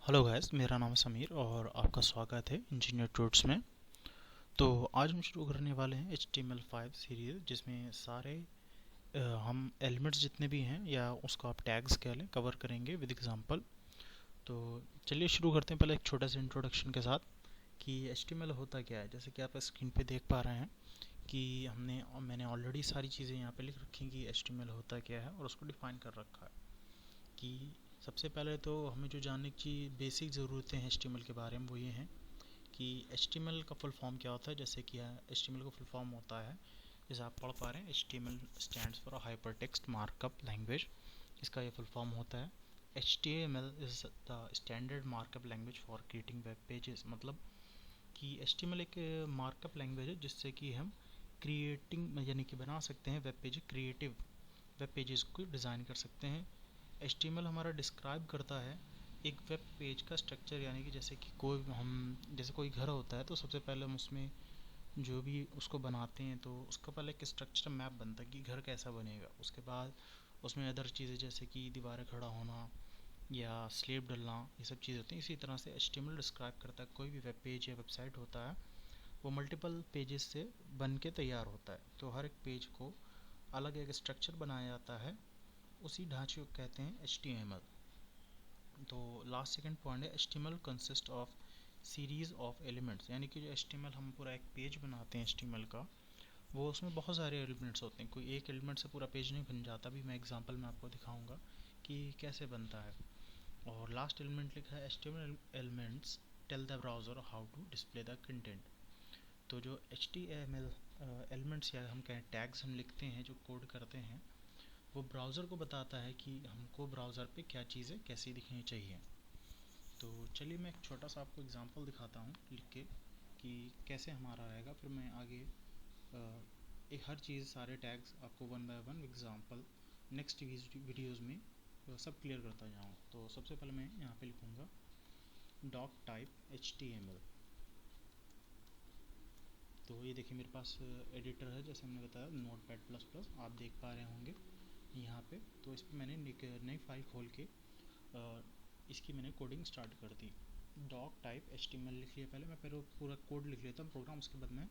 Hello guys, मेरा नाम है समीर और आपका स्वागत है इंजीनियर ट्रूथ्स में। तो आज हम शुरू करने वाले हैं HTML5 सीरीज़, जिसमें सारे हम एलिमेंट्स जितने भी हैं या उसको आप टैग्स कह लें, कवर करेंगे विद एग्जांपल। तो चलिए शुरू करते हैं पहले एक छोटा सा इंट्रोडक्शन के साथ कि HTML होता क्या है। जैसे कि आप स्क्रीन पे देख पा रहे हैं कि मैंने ऑलरेडी सारी चीज़ें यहाँ पे लिख रखी हैं कि HTML होता क्या है और उसको डिफ़ाइन कर रखा है। कि सबसे पहले तो हमें जो जानने की बेसिक ज़रूरतें हैं HTML के बारे में वो ये हैं कि HTML का फुल फॉर्म क्या होता है। जैसे कि HTML का फुल फॉर्म होता है, जैसे आप पढ़ पा रहे हैं, HTML stands for hyper text markup language. इसका ये फुल फॉर्म होता है। HTML is the standard markup language for creating web pages. मतलब कि HTML एक मार्कअप लैंग्वेज है जिससे कि हम क्रिएटिंग यानी कि बना सकते हैं web page, creative web pages को डिज़ाइन कर सकते हैं। HTML हमारा डिस्क्राइब करता है एक वेब पेज का स्ट्रक्चर, यानी कि जैसे कोई घर होता है तो सबसे पहले हम उसमें जो भी उसको बनाते हैं तो उसका पहले एक स्ट्रक्चर मैप बनता है कि घर कैसा बनेगा। उसके बाद उसमें अदर चीज़ें जैसे कि दीवारें खड़ा होना या स्लेब डलना, ये सब चीज़ें होती हैं। इसी तरह से HTML डिस्क्राइब करता है कोई भी वेब पेज या वेबसाइट होता है, वो मल्टीपल पेजेस से बन के तैयार होता है। तो हर एक पेज को अलग एक स्ट्रक्चर बनाया जाता है, उसी ढांचे को कहते हैं HTML। तो लास्ट सेकंड पॉइंट है, HTML consist of series of elements. यानी कि जो HTML हम पूरा एक पेज बनाते हैं HTML का, वो उसमें बहुत सारे एलिमेंट्स होते हैं। कोई एक एलिमेंट से पूरा पेज नहीं बन जाता। भी मैं एग्जांपल में आपको दिखाऊंगा कि कैसे बनता है। और लास्ट एलिमेंट लिखा है, HTML elements tell the browser how to display the content. तो जो HTML एलिमेंट्स या हम कहें टैग्स हम लिखते हैं, जो कोड करते हैं, वो ब्राउज़र को बताता है कि हमको ब्राउज़र पे क्या चीज़ें कैसी दिखनी चाहिए। तो चलिए मैं एक छोटा सा आपको एग्जांपल दिखाता हूँ लिख के कि कैसे हमारा रहेगा। फिर मैं आगे एक हर चीज़, सारे टैग्स आपको one by one example next videos में सब क्लियर करता जाऊँ। तो सबसे पहले मैं यहाँ पे लिखूँगा डॉक टाइप HTML। तो ये देखिए मेरे पास एडिटर है, जैसे हमने बताया Notepad++, आप देख पा रहे होंगे यहाँ पे। तो इस पर मैंने एक नई फाइल खोल के इसकी मैंने कोडिंग स्टार्ट कर दी। डॉक टाइप HTML लिख लिया पहले। मैं पहले पूरा कोड लिख लेता हूँ प्रोग्राम, उसके बाद मैं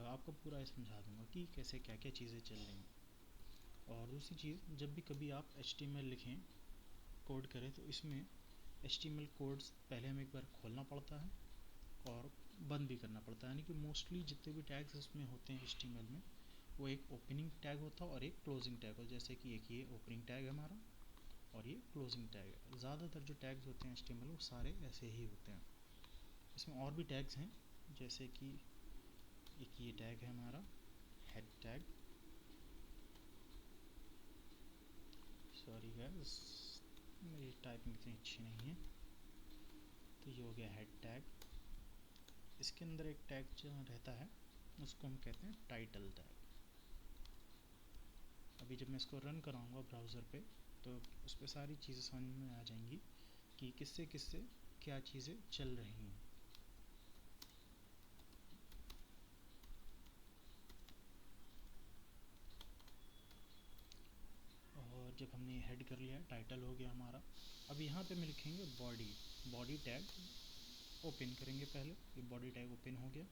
आपको पूरा समझा दूंगा कि कैसे क्या क्या चीज़ें चल रही हैं। और दूसरी चीज़, जब भी कभी आप HTML लिखें, कोड करें, तो इसमें HTML कोड्स पहले हमें एक बार खोलना पड़ता है और बंद भी करना पड़ता है। यानी कि मोस्टली जितने भी टैग्स इसमें होते हैं HTML में, वो एक ओपनिंग टैग होता है और एक क्लोजिंग टैग होता है। जैसे कि एक ये ओपनिंग टैग है हमारा और ये क्लोजिंग टैग है। ज़्यादातर जो टैग्स होते हैं HTML वो सारे ऐसे ही होते हैं। इसमें और भी टैग्स हैं, जैसे कि एक ये टैग है हमारा हेड टैग। सॉरी गाइस, मेरी टाइपिंग इतनी अच्छी नहीं है। तो ये हो गया हेड टैग। इसके अंदर एक टैग जो रहता है उसको हम कहते हैं टाइटल टैग। अभी जब मैं इसको रन कराऊंगा ब्राउज़र पे, तो उस पर सारी चीज़ें समझ में आ जाएंगी कि किससे किससे क्या चीज़ें चल रही हैं। और जब हमने हेड कर लिया, टाइटल हो गया हमारा, अब यहाँ पे मैं लिखेंगे बॉडी। बॉडी टैग ओपन करेंगे पहले, ये बॉडी टैग ओपन हो गया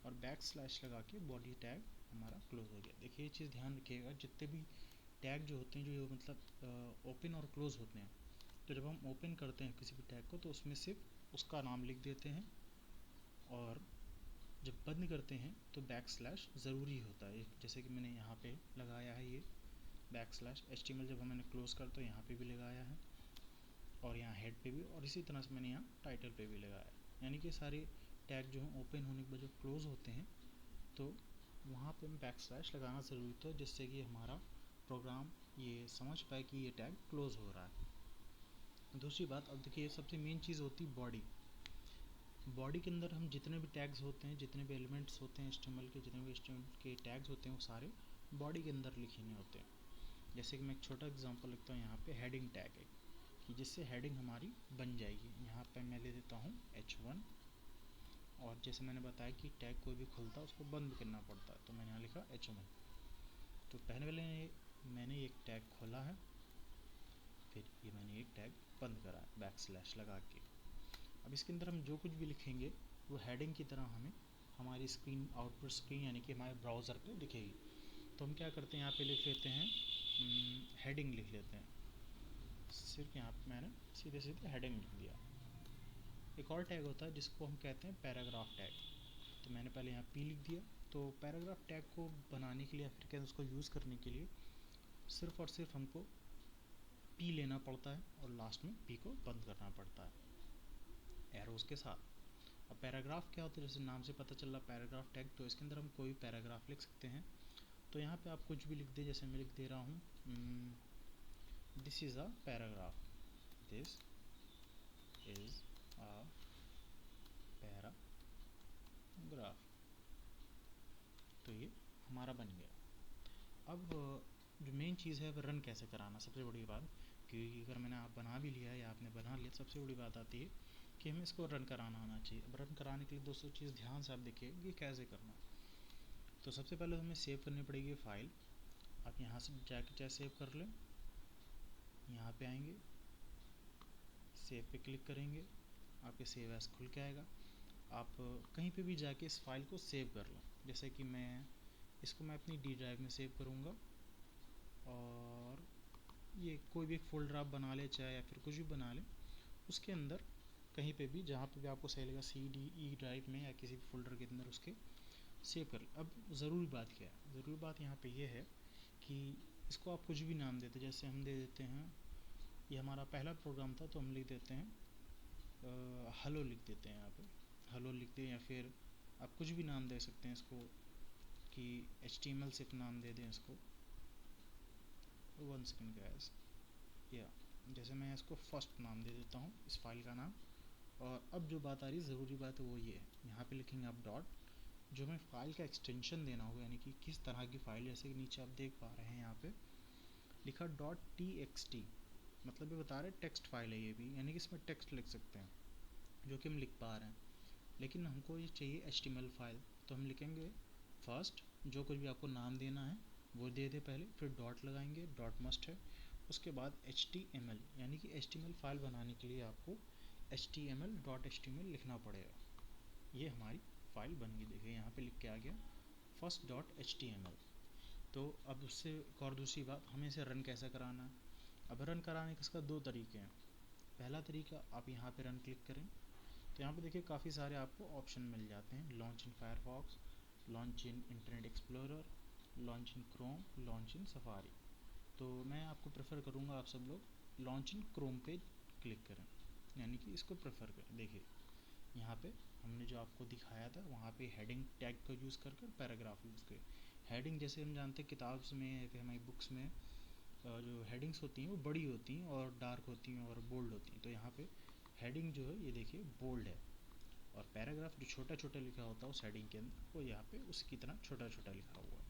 और बैक स्लैश लगा के बॉडी टैग हमारा क्लोज हो गया। देखिए ये चीज़ ध्यान रखिएगा, जितने भी टैग जो होते हैं, जो मतलब ओपन और क्लोज होते हैं, तो जब हम ओपन करते हैं किसी भी टैग को तो उसमें सिर्फ उसका नाम लिख देते हैं, और जब बंद करते हैं तो बैक स्लैश ज़रूरी होता है। जैसे कि मैंने यहाँ पे लगाया है ये बैक स्लैश HTML, जब मैंने क्लोज कर तो यहाँ पे भी लगाया है और यहाँ हेड पे भी, और इसी तरह से मैंने यहाँ टाइटल पे भी लगाया है। यानी कि सारे टैग जो हैं ओपन होने के बाद जब क्लोज होते हैं तो वहाँ पे हम बैक स्लैश लगाना ज़रूरी था, जिससे कि हमारा प्रोग्राम ये समझ पाए कि ये टैग क्लोज हो रहा है। दूसरी बात, अब देखिए सबसे मेन चीज़ होती है बॉडी। बॉडी के अंदर हम जितने भी टैग्स होते हैं, जितने भी एलिमेंट्स होते हैं HTML के, जितने भी HTML के टैग्स होते हैं, वो सारे बॉडी के अंदर लिखे होते हैं। जैसे कि मैं एक छोटा एग्जांपल लिखता हूँ यहाँ पे, हेडिंग टैग है कि जिससे हेडिंग हमारी बन जाएगी। यहाँ पे मैं ले देता हूँ H1, और जैसे मैंने बताया कि टैग कोई भी खुलता है उसको बंद करना पड़ता है, तो मैंने यहाँ लिखा H1। तो पहले वाले मैंने एक टैग खोला है, फिर ये मैंने एक टैग बंद करा है बैक स्लैश लगा के। अब इसके अंदर हम जो कुछ भी लिखेंगे वो हेडिंग की तरह हमें हमारी स्क्रीन, आउटपुट स्क्रीन यानी कि हमारे ब्राउज़र पे दिखेगी। तो हम क्या करते हैं, यहाँ पे लिख लेते हैं हेडिंग लिख लेते हैं, सिर्फ यहाँ पे मैंने सीधे सीधे हेडिंग लिख दिया। एक और टैग होता है जिसको हम कहते हैं पैराग्राफ टैग, तो मैंने पहले यहाँ पी लिख दिया। तो पैराग्राफ टैग को बनाने के लिए, फिर क्या उसको यूज़ करने के लिए सिर्फ और सिर्फ हमको पी लेना पड़ता है और लास्ट में पी को बंद करना पड़ता है एरोज के साथ। अब पैराग्राफ क्या होता है, जैसे नाम से पता चल रहा पैराग्राफ टैग, तो इसके अंदर हम कोई पैराग्राफ लिख सकते हैं। तो यहाँ पे आप कुछ भी लिख दे, जैसे मैं लिख दे रहा हूँ this is a paragraph, this is a paragraph, तो ये हमारा बन गया। अब जो मेन चीज़ है वो रन कैसे कराना, सबसे बड़ी बात, क्योंकि अगर मैंने आप बना भी लिया या आपने बना लिया, सबसे बड़ी बात आती है कि हमें इसको रन कराना आना चाहिए। अब रन कराने के लिए दोस्तों चीज़ ध्यान से आप देखिए ये कैसे करना। तो सबसे पहले हमें सेव करनी पड़ेगी फ़ाइल। आप यहाँ से जाके चाहे सेव कर लें, यहाँ पे आएंगे, सेव पे क्लिक करेंगे, आपके सेव एज खुल के आएगा। आप कहीं पे भी जाके इस फाइल को सेव कर लें, जैसे कि मैं इसको अपनी डी ड्राइव में सेव करूँगा, और ये कोई भी एक फोल्डर आप बना ले चाहे या फिर कुछ भी बना लें, उसके अंदर कहीं पे भी जहाँ पे भी आपको सही लगा सी डी ई ड्राइव में या किसी भी फोल्डर के अंदर उसके सेव कर लें। अब ज़रूरी बात क्या है, ज़रूरी बात यहाँ पे ये है कि इसको आप कुछ भी नाम देते, जैसे हम दे देते हैं, ये हमारा पहला प्रोग्राम था तो हम लिख देते हैं हेलो, लिख देते हैं यहाँ पे हेलो लिख दें, या फिर आप कुछ भी नाम दे सकते हैं इसको, कि HTML सिर्फ नाम दे दें इसको। 1 सेकेंड गाइस, या जैसे मैं इसको फर्स्ट नाम दे देता हूँ इस फाइल का नाम। और अब जो बात आ रही है, ज़रूरी बात है वो ये है, यहाँ पे लिखेंगे आप डॉट, जो हमें फ़ाइल का एक्सटेंशन देना होगा, यानी कि किस तरह की फ़ाइल, जैसे कि नीचे आप देख पा रहे हैं यहाँ पे लिखा .txt, मतलब ये बता रहे हैं टेक्स्ट फाइल है ये भी, यानी कि इसमें टेक्स्ट लिख सकते हैं जो कि हम लिख पा रहे हैं। लेकिन हमको ये चाहिए HTML फाइल, तो हम लिखेंगे फर्स्ट, जो कुछ भी आपको नाम देना है वो दे दे पहले, फिर डॉट लगाएंगे, डॉट मस्ट है, उसके बाद HTML, यानी कि HTML फाइल बनाने के लिए आपको HTML.html लिखना पड़ेगा। ये हमारी फाइल बन गई, देखिए यहाँ पे लिख के आ गया first.html। तो अब उससे एक और दूसरी बात, हमें इसे रन कैसे कराना है। अब रन कराने के इसका दो तरीके हैं। पहला तरीका, आप यहाँ पे रन क्लिक करें, तो यहाँ पे देखिए काफ़ी सारे आपको ऑप्शन मिल जाते हैं, launch in Firefox, launch in internet explorer, launch in Chrome, launch in safari. तो मैं आपको प्रेफर करूँगा आप सब लोग लॉन्च इन क्रोम पे क्लिक करें, यानी कि इसको प्रेफर करें। देखिए यहाँ पे हमने जो आपको दिखाया था वहाँ पे हेडिंग टैग का यूज़ कर पैराग्राफ यूज़ करें। हेडिंग जैसे हम जानते हैं किताब में या फिर हमारी बुक्स में जो हेडिंग्स होती हैं वो बड़ी होती हैं और डार्क होती हैं और बोल्ड होती हैं, तो यहाँ पे हेडिंग जो है ये देखिए बोल्ड है, और पैराग्राफ जो छोटा छोटा लिखा होता है उस हेडिंग के अंदर वो यहाँ पे उसकी तरह छोटा छोटा लिखा हुआ है।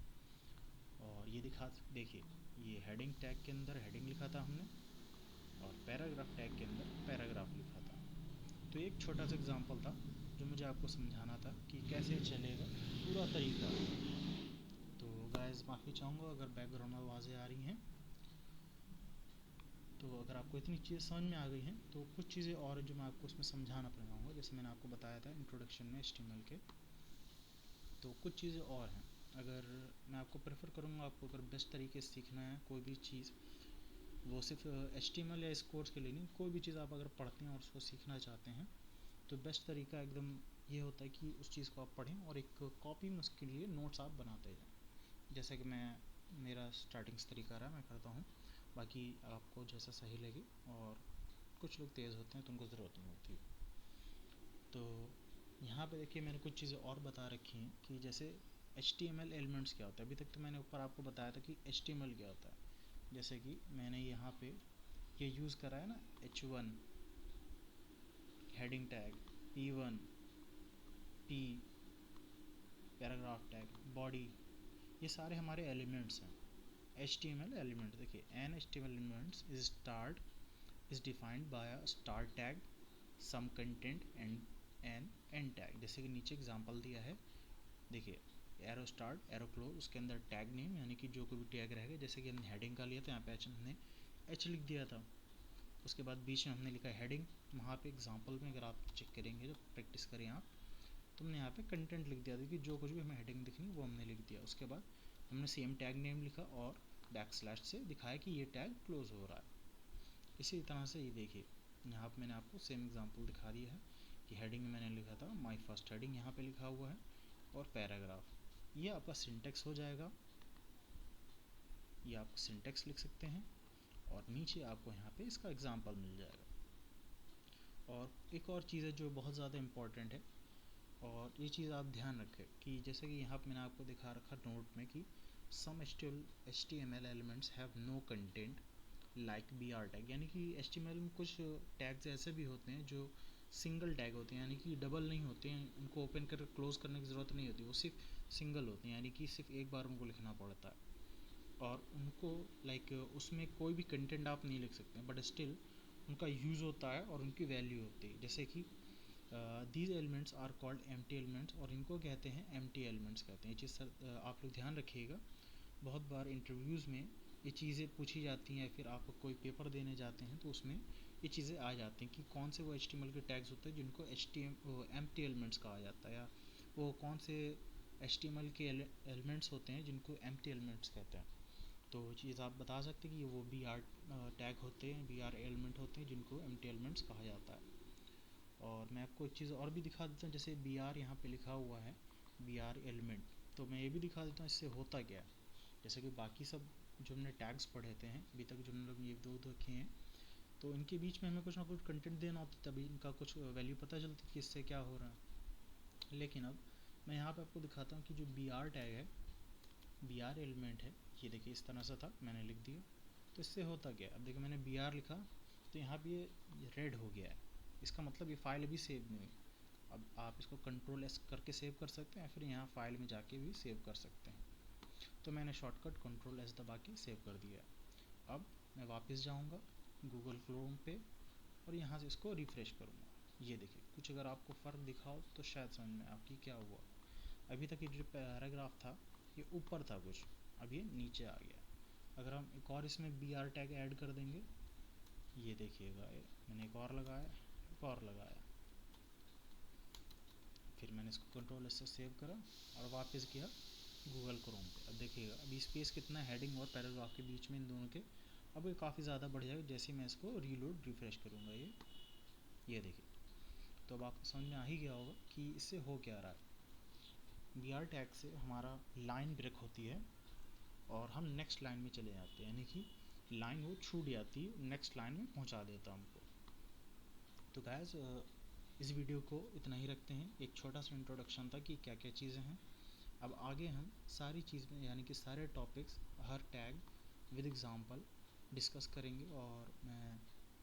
और ये देखिए ये हेडिंग टैग के अंदर हेडिंग लिखा था हमने, और पैराग्राफ टैग के अंदर पैराग्राफ लिखा था। तो एक छोटा सा एग्जांपल था जो मुझे आपको समझाना था कि कैसे चलेगा पूरा तरीका। तो गाइस माफ़ी चाहूँगा अगर बैकग्राउंड में आवाज़ें आ रही हैं, तो अगर आपको इतनी चीज़ें समझ में आ गई हैं तो कुछ चीज़ें और जो मैं आपको उसमें समझाना पड़ेगा, जैसे मैंने आपको बताया था इंट्रोडक्शन में HTML के, तो कुछ चीज़ें और हैं। अगर मैं आपको प्रेफर करूँगा, आपको अगर बेस्ट तरीके से सीखना है कोई भी चीज़, वो सिर्फ HTML या इस कोर्स के लिए नहीं, कोई भी चीज़ आप अगर पढ़ते हैं और उसको सीखना चाहते हैं तो बेस्ट तरीका एकदम ये होता है कि उस चीज़ को आप पढ़ें और एक कॉपी में उसके लिए नोट्स आप बनाते जाएं। जैसे कि मेरा स्टार्टिंग से तरीका रहा, मैं करता हूँ, बाकी आपको जैसा सही लगे, और कुछ लोग तेज़ होते हैं तो उनको ज़रूरत नहीं होती। तो यहाँ पे देखिए मैंने कुछ चीज़ें और बता रखी हैं कि जैसे HTML एलिमेंट्स क्या होता है। अभी तक तो मैंने ऊपर आपको बताया था कि HTML क्या होता है, जैसे कि मैंने यहाँ पे ये यूज़ करा है ना, H1 heading tag, P1 P paragraph tag, body, ये सारे हमारे एलिमेंट्स हैं HTML एलिमेंट। देखिए an HTML elements is defined by a start tag, some content and an end tag. जैसे कि नीचे एग्जांपल दिया है, देखिए एरो स्टार्ट एरो क्लोज, उसके अंदर टैग नेम यानी कि जो कोई भी टैग रहेगा, जैसे कि हमने हेडिंग का लिया था यहाँ पे हमने H लिख दिया था, उसके बाद बीच में हमने लिखा है हेडिंग। वहाँ पे एग्जांपल में अगर आप चेक करेंगे, जब प्रैक्टिस करें आप, तो हमने यहाँ पे कंटेंट लिख दिया था कि जो कुछ भी हमें हेडिंग दिखनी वो हमने लिख दिया। उसके बाद हमने सेम टैग नेम लिखा और बैकस्लैश से दिखाया कि ये टैग क्लोज हो रहा है। इसी तरह से ये देखिए, यहाँ पर मैंने आपको सेम एग्जांपल दिखा दिया है कि हेडिंग में मैंने लिखा था माय फर्स्ट हेडिंग, यहाँ पे लिखा हुआ है, और पैराग्राफ। ये आपका सिंटेक्स हो जाएगा, ये आप सिंटेक्स लिख सकते हैं, और नीचे आपको यहाँ पे इसका एग्जांपल मिल जाएगा। और एक और चीज़ है जो बहुत ज़्यादा इम्पॉर्टेंट है, और ये चीज़ आप ध्यान रखें कि जैसे कि यहाँ पे मैंने आपको दिखा रखा नोट में कि some HTML elements have no content like BR tag, यानी कि HTML में कुछ टैग्स ऐसे भी होते हैं जो सिंगल टैग होते हैं, यानी कि डबल नहीं होते हैं, उनको ओपन कर क्लोज करने की ज़रूरत नहीं होती, वो सिर्फ सिंगल होते हैं, यानी कि सिर्फ एक बार उनको लिखना पड़ता है, और उनको उसमें कोई भी कंटेंट आप नहीं लिख सकते, बट स्टिल उनका यूज़ होता है और उनकी वैल्यू होती है। जैसे कि these elements are called empty elements, और इनको कहते हैं एम्प्टी एलिमेंट्स कहते हैं। ये चीज़ आप लोग ध्यान रखिएगा, बहुत बार इंटरव्यूज़ में ये चीज़ें पूछी जाती हैं, फिर आप कोई पेपर देने जाते हैं तो उसमें ये चीज़ें आ जाती हैं कि कौन से वो HTML के टैग्स होते हैं जिनको एम्प्टी एलिमेंट्स कहा जाता है, या वो कौन से HTML के एलिमेंट्स होते हैं जिनको एम्प्टी एलिमेंट्स कहते हैं। तो चीज़ आप बता सकते हैं कि वो BR टैग होते हैं, BR एलिमेंट होते हैं जिनको एम्प्टी एलिमेंट्स कहा जाता है। और मैं आपको एक चीज़ और भी दिखा देता हूँ, जैसे BR यहाँ पे लिखा हुआ है, BR एलिमेंट, तो मैं ये भी दिखा देता हूँ इससे होता क्या है। जैसे कि बाकी सब जो हमने टैग्स पढ़े थे हैं अभी तक, जो हम लोग ये दो देखे हैं, तो इनके बीच में हमें कुछ ना कुछ कंटेंट देना होता है, तभी इनका कुछ वैल्यू पता चलती कि इससे क्या हो रहा है। लेकिन अब मैं यहाँ पे आपको दिखाता हूँ कि जो BR टैग है, BR एलिमेंट है, ये देखिए इस तरह से था, मैंने लिख दिया, तो इससे होता क्या। अब देखिए मैंने BR लिखा तो यहाँ पे ये रेड हो गया है, इसका मतलब ये फाइल अभी सेव नहीं हुई। अब आप इसको Ctrl+S करके सेव कर सकते हैं, फिर यहाँ फाइल में जाके भी सेव कर सकते हैं। तो मैंने शॉर्टकट Ctrl+S दबा के सेव कर दिया। अब मैं वापस जाऊँगा गूगल क्रोम पे, और यहाँ से इसको रिफ़्रेश करूँगा। ये देखिए, कुछ अगर आपको फ़र्क दिखाओ तो शायद समझ में आपकी क्या हुआ। अभी तक ये जो पैराग्राफ था ये ऊपर था कुछ, अब ये नीचे आ गया। अगर हम एक और इसमें BR टैग ऐड कर देंगे, ये देखिएगा, मैंने एक और लगाया, एक और लगाया, फिर मैंने इसको Ctrl+S से सेव करा और वापस किया गूगल क्रोम पे। अब देखिएगा अभी स्पेस कितना हेडिंग और पैराग्राफ के बीच में इन दोनों के, अब ये काफ़ी ज़्यादा बढ़ जाएगा जैसे ही मैं इसको रीलोड रिफ़्रेश करूँगा। ये देखिए, तो अब आपको समझ में आ ही गया होगा कि इससे हो क्या रहा है। BR टैग से हमारा लाइन ब्रेक होती है और हम नेक्स्ट लाइन में चले जाते हैं, यानी कि लाइन वो छूट जाती है, नेक्स्ट लाइन में पहुंचा देता हमको। तो गाइस इस वीडियो को इतना ही रखते हैं, एक छोटा सा इंट्रोडक्शन था कि क्या क्या चीज़ें हैं। अब आगे हम सारी चीज़ें, यानी कि सारे topics, her tag with example discuss करेंगे। और मैं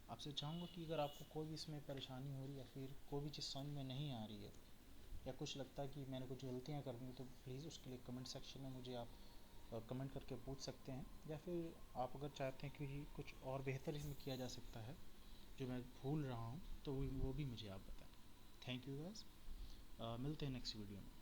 आपसे चाहूँगा कि अगर आपको कोई भी इसमें परेशानी हो रही है, या फिर कोई भी चीज़ समझ में नहीं आ रही है, या कुछ लगता है कि मैंने कुछ गलतियाँ कर दी, तो प्लीज़ उसके लिए कमेंट सेक्शन में मुझे आप कमेंट करके पूछ सकते हैं, या फिर आप अगर चाहते हैं कि कुछ और बेहतर इसमें किया जा सकता है जो मैं भूल रहा हूँ, तो वो भी मुझे आप बताएं। थैंक यू गाइस, मिलते हैं नेक्स्ट वीडियो में।